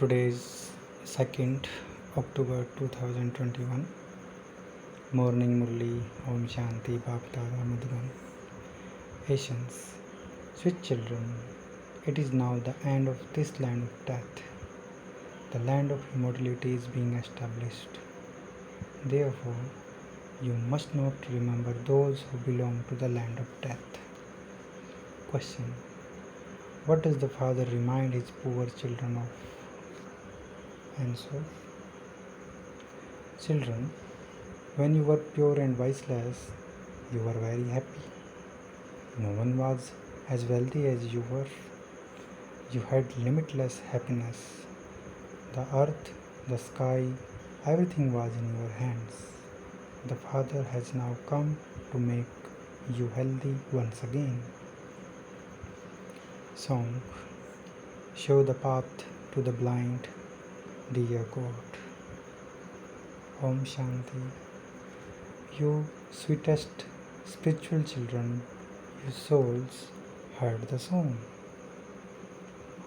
Today is 2nd October 2021. Morning Murli, Om Shanti, Bapdada Madhuram. Patience. Sweet children, it is now the end of this land of death. The land of immortality is being established. Therefore, you must not remember those who belong to the land of death. Question. What does the father remind his poor children of? Answer. Children, when you were pure and voiceless, you were very happy. No one was as wealthy as you were. You had limitless happiness. The earth, the sky, everything was in your hands. The Father has now come to make you healthy once again. Song. Show the path to the blind, dear God. Om Shanti. You sweetest spiritual children, you souls, heard the song.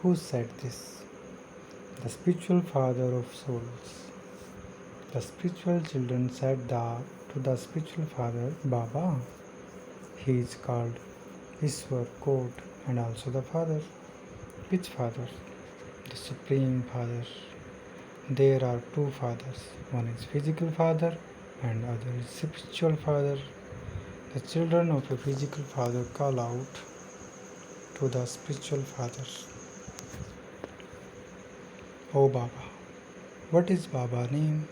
Who said this? The spiritual father of souls. The spiritual children said to the spiritual father, Baba. He is called Ishwar, God, and also the Father. Which Father? The Supreme Father. There are two fathers. One is physical father and other is spiritual father. The children of a physical father call out to the spiritual father, Oh Baba. What is Baba's name?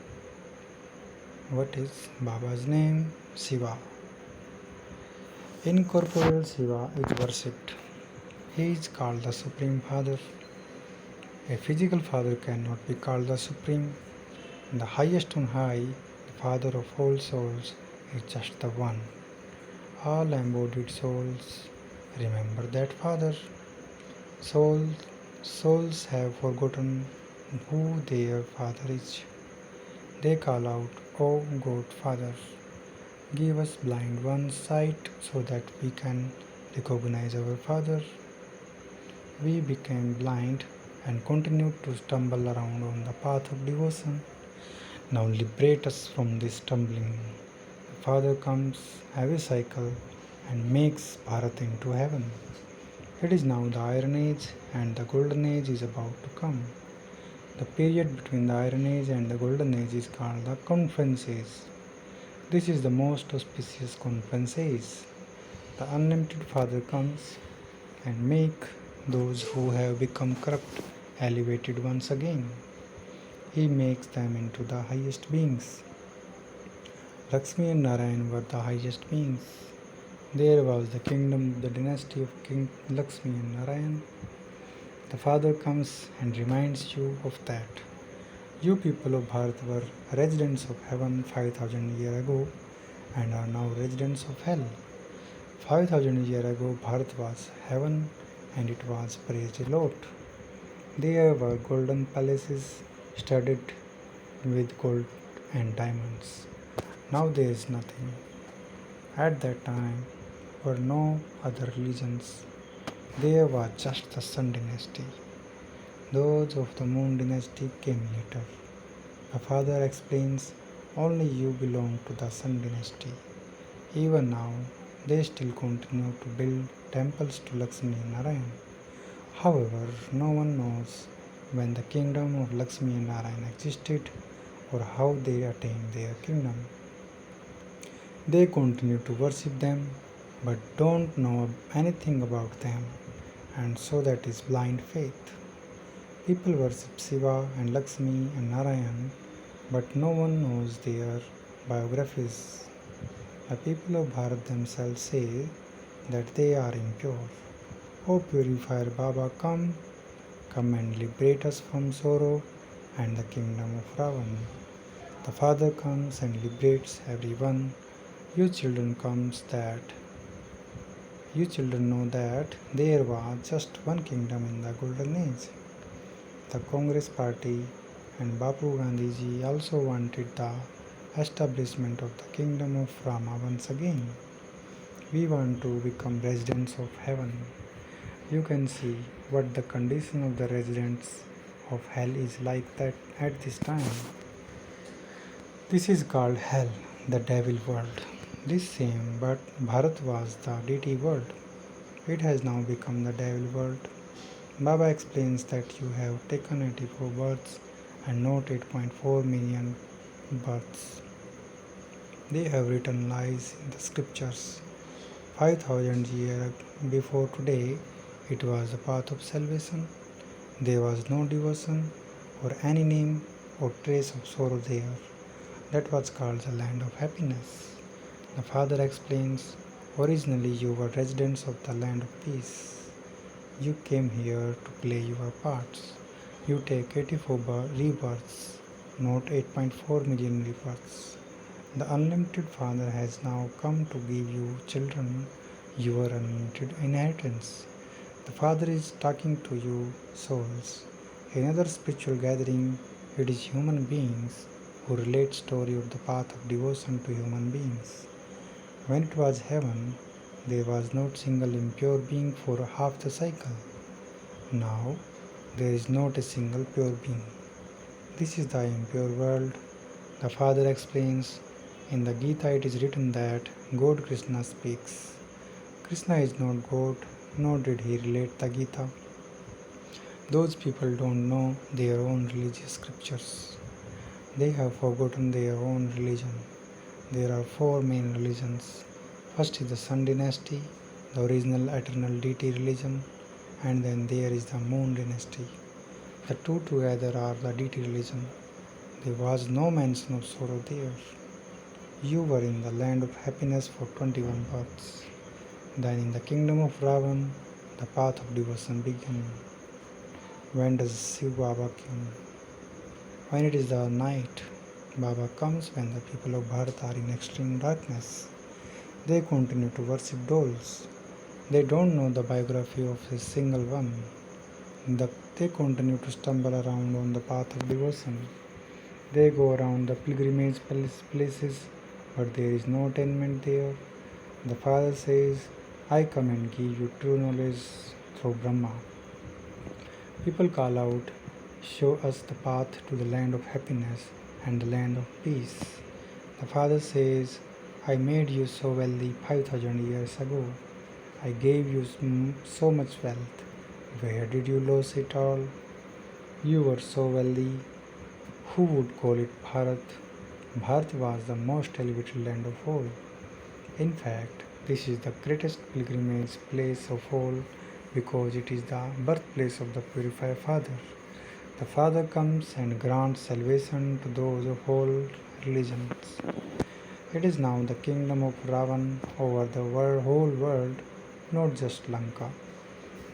What is Baba's name? Shiva. Incorporeal Shiva is worshipped. He is called the Supreme Father. A physical father cannot be called the Supreme. The highest on high, the Father of all souls, is just the one. All embodied souls, remember that Father. Souls have forgotten who their Father is. They call out, Oh God Father, give us blind ones sight so that we can recognize our Father. We became blind and continued to stumble around on the path of devotion. Now liberate us from this stumbling. The Father comes every cycle and makes Bharat into heaven. It is now the Iron Age and the Golden Age is about to come. The period between the Iron Age and the Golden Age is called the Conference Age. This is the most auspicious Conference Age. The Unlimited Father comes and make those who have become corrupt elevated once again. He makes them into the highest beings. Lakshmi and Narayan were the highest beings. There was the kingdom, the dynasty of King Lakshmi and Narayan. The Father comes and reminds you of that. You people of Bharat were residents of heaven 5000 years ago and are now residents of hell. 5000 years ago Bharat was heaven and it was praised a lot. There were golden palaces studded with gold and diamonds. Now there is nothing. At that time were no other religions. There was just the Sun dynasty. Those of the Moon dynasty came later. The Father explains, only you belong to the Sun dynasty. Even now, they still continue to build temples to Lakshmi and Narayan. However, no one knows when the kingdom of Lakshmi and Narayan existed or how they attained their kingdom. They continue to worship them but don't know anything about them, and so that is blind faith. People worship Shiva and Lakshmi and Narayan, but no one knows their biographies. The people of Bharat themselves say that they are impure. O purifier Baba, come and liberate us from sorrow and the kingdom of Ravan. The Father comes and liberates everyone. You children know that there was just one kingdom in the Golden Age. The Congress Party and Bapu Gandhiji also wanted the establishment of the kingdom of Rama once again. We want to become residents of heaven. You can see what the condition of the residents of hell is like that at this time. This is called hell, the devil world. This same but Bharat was the deity world. It has now become the devil world. Baba explains that you have taken 84 births and not 8.4 million births. They have written lies in the scriptures. 5000 years before today, it was the path of salvation. There was no devotion or any name or trace of sorrow there. That was called the land of happiness. The father explains, originally you were residents of the land of peace. You came here to play your parts. You take 84 rebirths, not 8.4 million rebirths. The unlimited Father has now come to give you children your unlimited inheritance. The Father is talking to you souls. In another spiritual gathering, it is human beings who relate story of the path of devotion to human beings. When it was heaven, there was not single impure being for half the cycle. Now, there is not a single pure being. This is the impure world. The Father explains, in the Gita it is written that God Krishna speaks. Krishna is not God, nor did he relate the Gita. Those people don't know their own religious scriptures. They have forgotten their own religion. There are four main religions. First is the Sun dynasty, the original eternal deity religion, and then there is the Moon dynasty. The two together are the deity religion. There was no mention of sorrow there. You were in the land of happiness for 21 births. Then in the kingdom of Ravan, the path of devotion began. When does Shiv Baba come? When it is the night. Baba comes when the people of Bharat are in extreme darkness. They continue to worship dolls. They don't know the biography of a single one. They continue to stumble around on the path of devotion. They go around the pilgrimage places, but there is no attainment there. The Father says, I come and give you true knowledge through Brahma. People call out, show us the path to the land of happiness and the land of peace. The Father says, I made you so wealthy 5000 years ago. I gave you so much wealth. Where did you lose it all? You were so wealthy. Who would call it Bharat? Bharat was the most elevated land of all. In fact, this is the greatest pilgrimage place of all because it is the birthplace of the purified Father. The Father comes and grants salvation to those of all religions. It is now the kingdom of Ravan over the whole world, not just Lanka.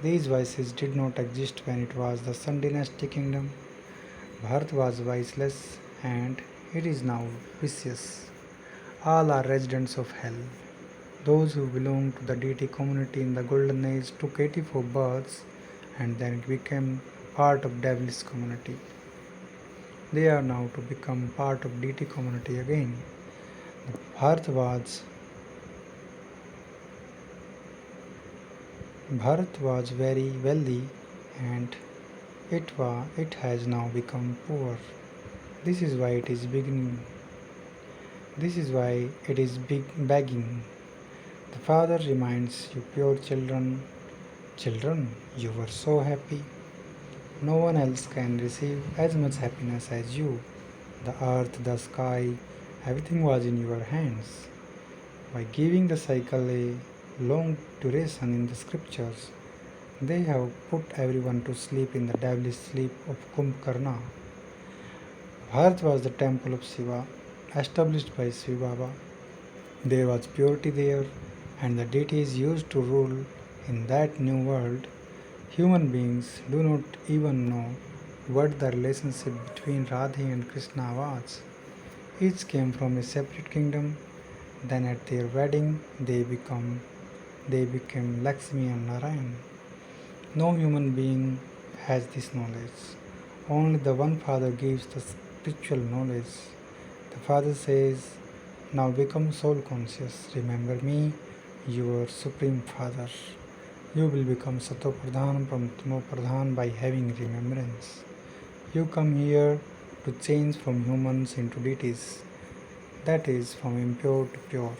These vices did not exist when it was the Sun dynasty kingdom. Bharat was viceless and it is now vicious. All are residents of hell. Those who belong to the deity community in the golden age took 84 births and then became part of devilish community. They are now to become part of deity community again. Bharat was very wealthy and it has now become poor. This is why it is beginning. This is why it is begging. The Father reminds you, pure children, children, you were so happy. No one else can receive as much happiness as you. The earth, the sky, everything was in your hands. By giving the cycle a long duration in the scriptures, they have put everyone to sleep in the devilish sleep of Kumbhakarna. Bharat was the temple of Shiva, established by Shiv Baba. There was purity there, and the deities used to rule in that new world. Human beings do not even know what the relationship between Radhe and Krishna was. Each came from a separate kingdom. Then at their wedding they became Lakshmi and Narayan. No human being has this knowledge. Only the one Father gives the spiritual knowledge. The Father says, now become soul conscious. Remember me, your Supreme Father. You will become Sato Pradhan from Tamo Pradhan by having remembrance. You come here to change from humans into deities, that is, from impure to pure.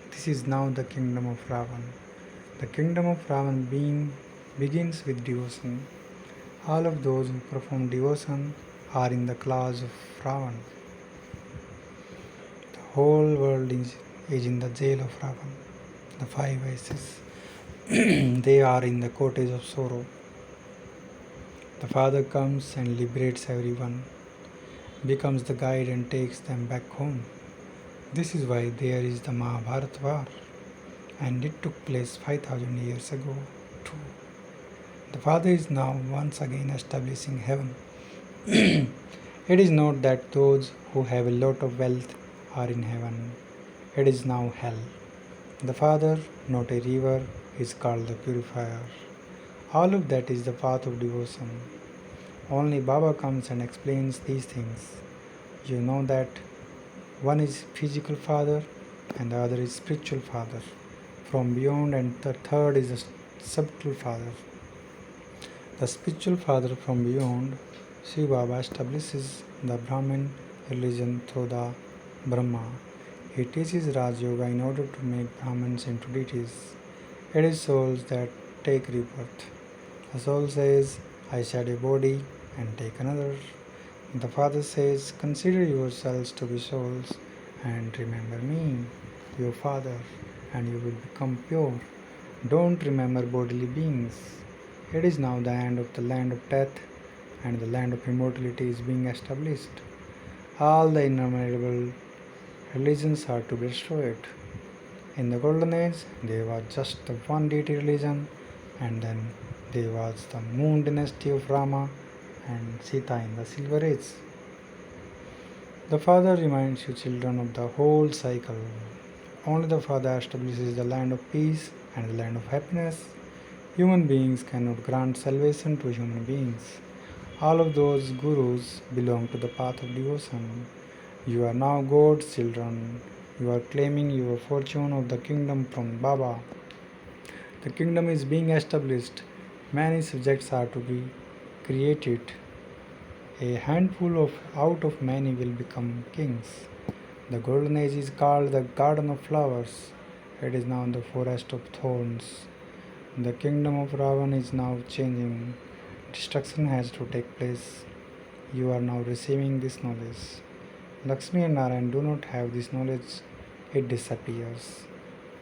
This is now the kingdom of Ravan. The kingdom of Ravan begins with devotion. All of those who perform devotion are in the claws of Ravan. The whole world is in the jail of Ravan. The five vices. They are in the cottage of sorrow. The Father comes and liberates everyone, becomes the guide and takes them back home. This is why there is the Mahabharata war, and it took place 5000 years ago too. The Father is now once again establishing heaven. It is not that those who have a lot of wealth are in heaven. It is now hell. The Father, not a river, is called the purifier. All of that is the path of devotion. Only Baba comes and explains these things. You know that one is physical father and the other is spiritual father from beyond, and the third is the subtle father. The spiritual father from beyond, Shiv Baba establishes the Brahmin religion through the Brahma. He teaches Raj Yoga in order to make Brahmins into deities. It is souls that take rebirth. The soul says, I shed a body and take another. The Father says, consider yourselves to be souls and remember me, your Father, and you will become pure. Don't remember bodily beings. It is now the end of the land of death, and the land of immortality is being established. All the innumerable religions are to be destroyed. In the Golden Age, there was just the one deity religion, and then there was the moon dynasty of Rama and Sita in the Silver Age. The Father reminds you, children, of the whole cycle. Only the Father establishes the land of peace and the land of happiness. Human beings cannot grant salvation to human beings. All of those gurus belong to the path of devotion. You are now God's children. You are claiming your fortune of the kingdom from Baba. The kingdom is being established. Many subjects are to be created. A handful of out of many will become kings. The golden age is called the garden of flowers. It is now the forest of thorns. The kingdom of Ravan is now changing. Destruction has to take place. You are now receiving this knowledge. Lakshmi and Narayan do not have this knowledge. It disappears.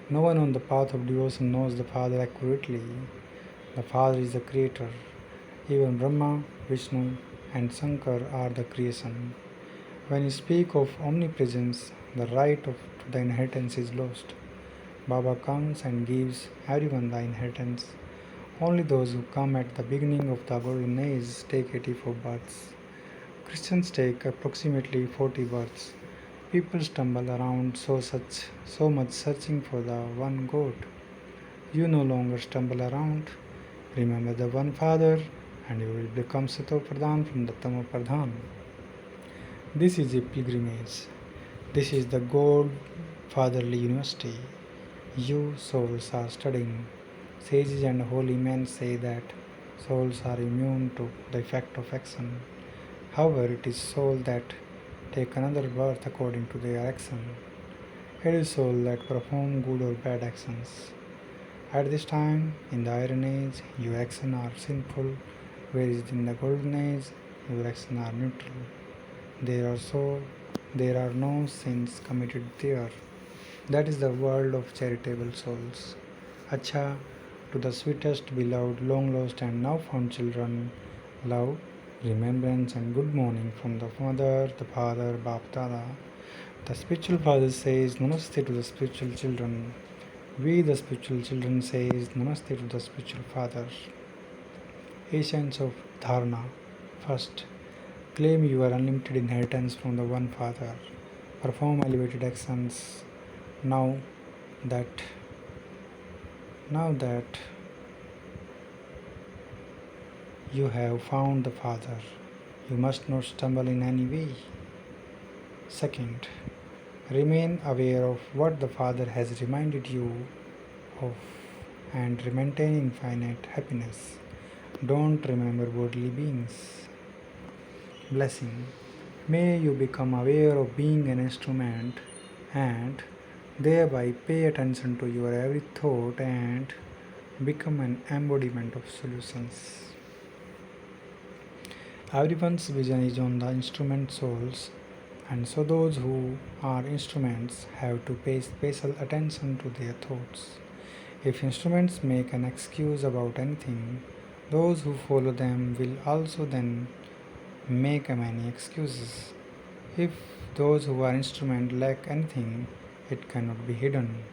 No one on the path of devotion knows the Father accurately. The Father is the creator. Even Brahma, Vishnu, and Shankar are the creation. When you speak of omnipresence, the right to the inheritance is lost. Baba comes and gives everyone the inheritance. Only those who come at the beginning of the golden age take 84 births. Christians take approximately 40 births. People stumble around so much searching for the one God. You no longer stumble around. Remember the one Father, and you will become Sato Pradhan from the Tamo Pradhan. This is a pilgrimage. This is the God Fatherly University. You souls are studying. Sages and holy men say that souls are immune to the effect of action. However, it is souls that take another birth according to their action. It is souls that perform good or bad actions. At this time, in the Iron Age, your actions are sinful, whereas in the Golden Age, your actions are neutral. There are no sins committed there. That is the world of charitable souls. Acha, to the sweetest, beloved, long lost, and now found children, love, remembrance, and good morning from the Mother, the Father, Bap Dada. The spiritual father says Namaste to the spiritual children. We, the spiritual children, says Namaste to the spiritual father. Essence of Dharana. First, claim your unlimited inheritance from the one Father. Perform elevated actions. Now that you have found the Father, you must not stumble in any way. Second, remain aware of what the Father has reminded you of and maintain infinite happiness. Don't remember bodily beings. blessing. May you become aware of being an instrument and thereby pay attention to your every thought and become an embodiment of solutions. Everyone's vision is on the instrument souls, and so those who are instruments have to pay special attention to their thoughts. If instruments make an excuse about anything, those who follow them will also then make many excuses. If those who are instrument lack anything, it cannot be hidden.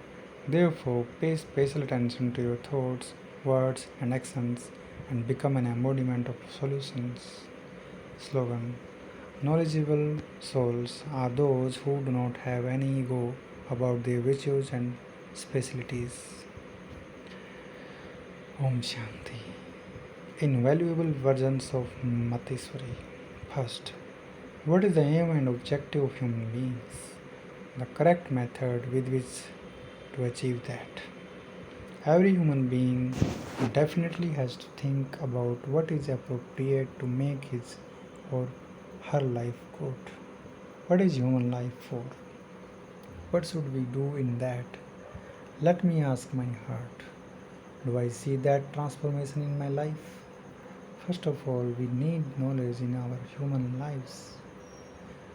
Therefore, pay special attention to your thoughts, words, and actions and become an embodiment of solutions. Slogan: knowledgeable souls are those who do not have any ego about their virtues and specialties. Om Shanti. Invaluable versions of Mateswari. First, what is the aim and objective of human beings? The correct method with which to achieve that. Every human being definitely has to think about what is appropriate to make his or her life good. What is human life for? What should we do in that? Let me ask my heart. Do I see that transformation in my life? First of all, we need knowledge in our human lives.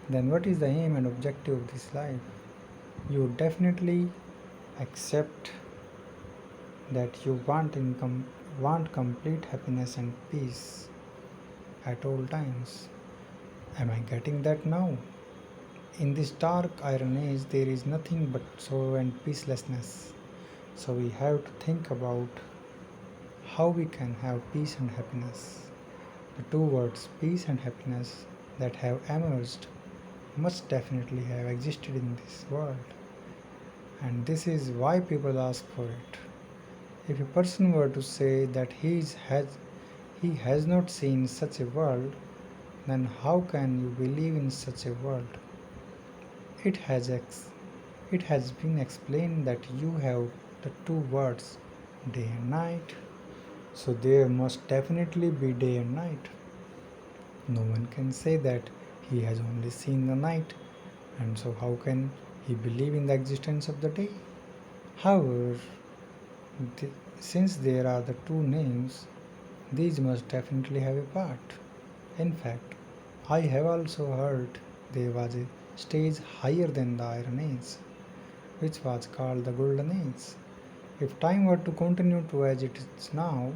Then, what is the aim and objective of this life? You definitely accept that you want complete happiness and peace at all times. Am I getting that now? In this dark iron age, there is nothing but sorrow and peacelessness. So we have to think about how we can have peace and happiness. The two words, peace and happiness, that have emerged must definitely have existed in this world. And this is why people ask for it. If a person were to say that he has not seen such a world, then how can you believe in such a world? It has been explained that you have the two words day and night, so there must definitely be day and night. No one can say that he has only seen the night, and so how can he believe in the existence of the day? However, since there are the two names, these must definitely have a part. In fact, I have also heard there was a stage higher than the Iron Age, which was called the Golden Age. If time were to continue to as it is now,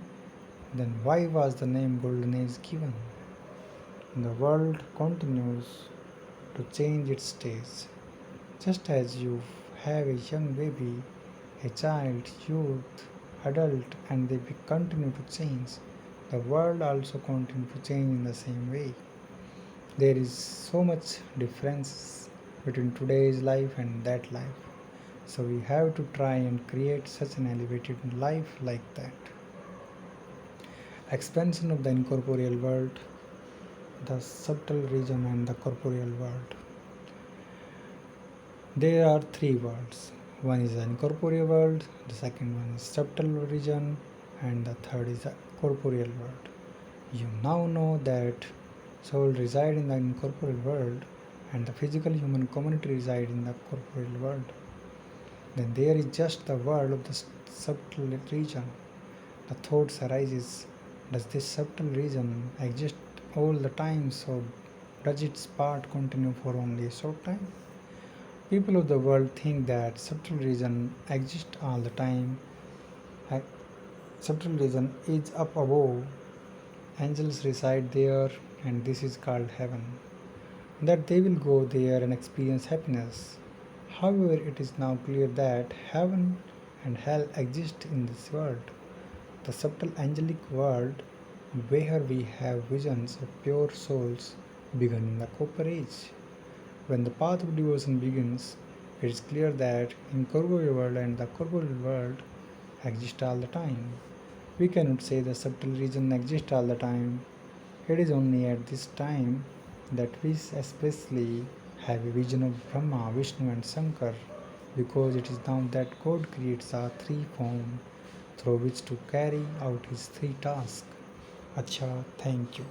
then why was the name Golden Age given? The world continues to change its stage. Just as you have a young baby, a child, youth, adult, and they continue to change, the world also continues to change in the same way. There is so much difference between today's life and that life. So we have to try and create such an elevated life like that. Expansion of the incorporeal world, the subtle region and the corporeal world. There are three worlds. One is the incorporeal world, the second one is subtle region, and the third is the corporeal world. You now know that soul reside in the incorporeal world and the physical human community reside in the corporeal world. Then there is just the world of the subtle region. The thoughts arises, does this subtle region exist all the time, so does its part continue for only a short time? People of the world think that subtle region exists all the time. Subtle region is up above. Angels reside there, and this is called heaven. That they will go there and experience happiness. However, it is now clear that heaven and hell exist in this world. The subtle angelic world, where we have visions of pure souls, began in the Copper Age. When the path of devotion begins, it is clear that incorporeal world and the corporeal world exist all the time. We cannot say the subtle region exists all the time. It is only at this time that we especially have a vision of Brahma, Vishnu and Shankar, because it is now that God creates a three form through which to carry out his three tasks. Acha, thank you.